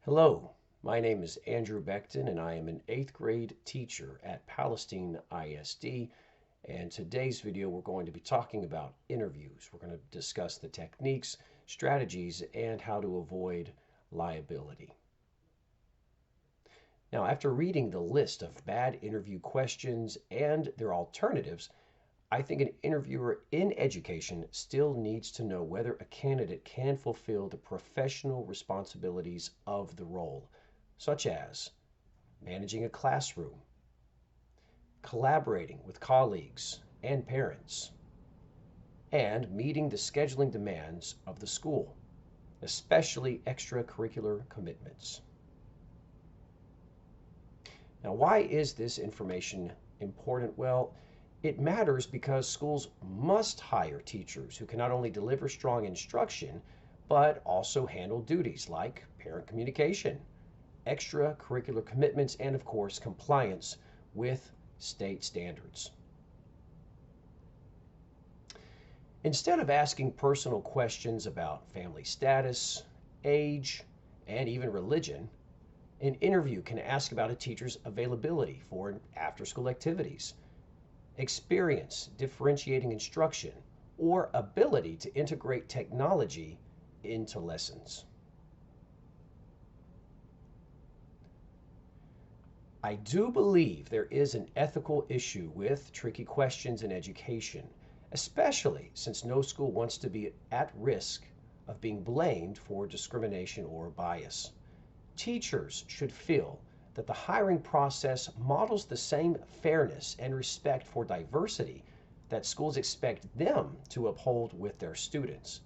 Hello, my name is Andrew Beckton and I am an 8th grade teacher at Palestine ISD. And today's video we're going to be talking about interviews. We're going to discuss the techniques, strategies, and how to avoid liability. Now, after reading the list of bad interview questions and their alternatives, I think an interviewer in education still needs to know whether a candidate can fulfill the professional responsibilities of the role, such as managing a classroom, collaborating with colleagues and parents, and meeting the scheduling demands of the school, especially extracurricular commitments. Now, why is this information important? Well, it matters because schools must hire teachers who can not only deliver strong instruction, but also handle duties like parent communication, extracurricular commitments, and of course, compliance with state standards. Instead of asking personal questions about family status, age, and even religion, an interview can ask about a teacher's availability for after-school activities, experience differentiating instruction, or ability to integrate technology into lessons. I do believe there is an ethical issue with tricky questions in education, especially since no school wants to be at risk of being blamed for discrimination or bias. Teachers should feel that the hiring process models the same fairness and respect for diversity that schools expect them to uphold with their students.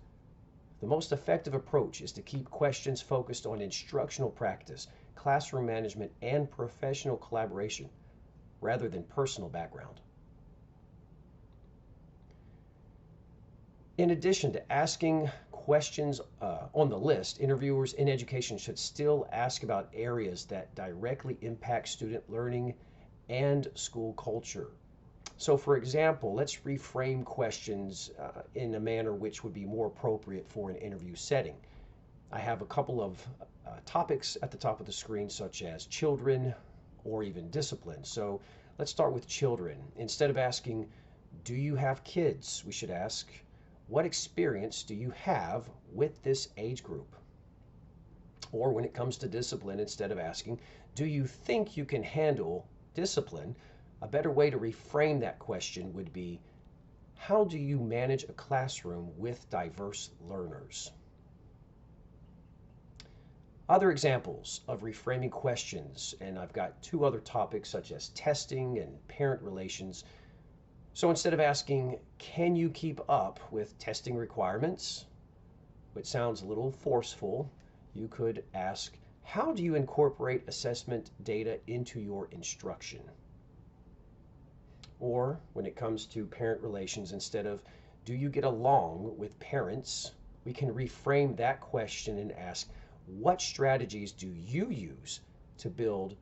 The most effective approach is to keep questions focused on instructional practice, classroom management, and professional collaboration rather than personal background. In addition to asking questions on the list, interviewers in education should still ask about areas that directly impact student learning and school culture. So, for example, let's reframe questions in a manner which would be more appropriate for an interview setting. I have a couple of topics at the top of the screen, such as children or even discipline. So, let's start with children. Instead of asking, "Do you have kids?" we should ask, "What experience do you have with this age group?" Or when it comes to discipline, instead of asking, "Do you think you can handle discipline?" a better way to reframe that question would be, "How do you manage a classroom with diverse learners?" Other examples of reframing questions, and I've got two other topics such as testing and parent relations. So instead of asking, "Can you keep up with testing requirements?" which sounds a little forceful, you could ask, "How do you incorporate assessment data into your instruction?" Or when it comes to parent relations, instead of, "Do you get along with parents?" we can reframe that question and ask, "What strategies do you use to build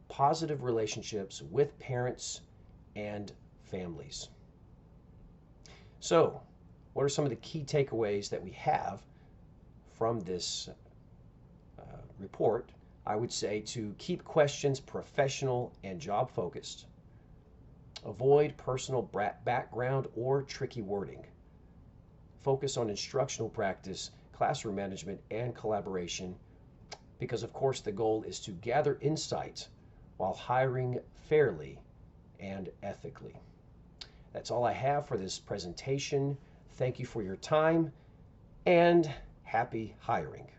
positive relationships with parents and families?" So, what are some of the key takeaways that we have from this report? I would say to keep questions professional and job focused, avoid personal background or tricky wording, focus on instructional practice, classroom management, and collaboration, because of course the goal is to gather insight while hiring fairly and ethically. That's all I have for this presentation. Thank you for your time and happy hiring.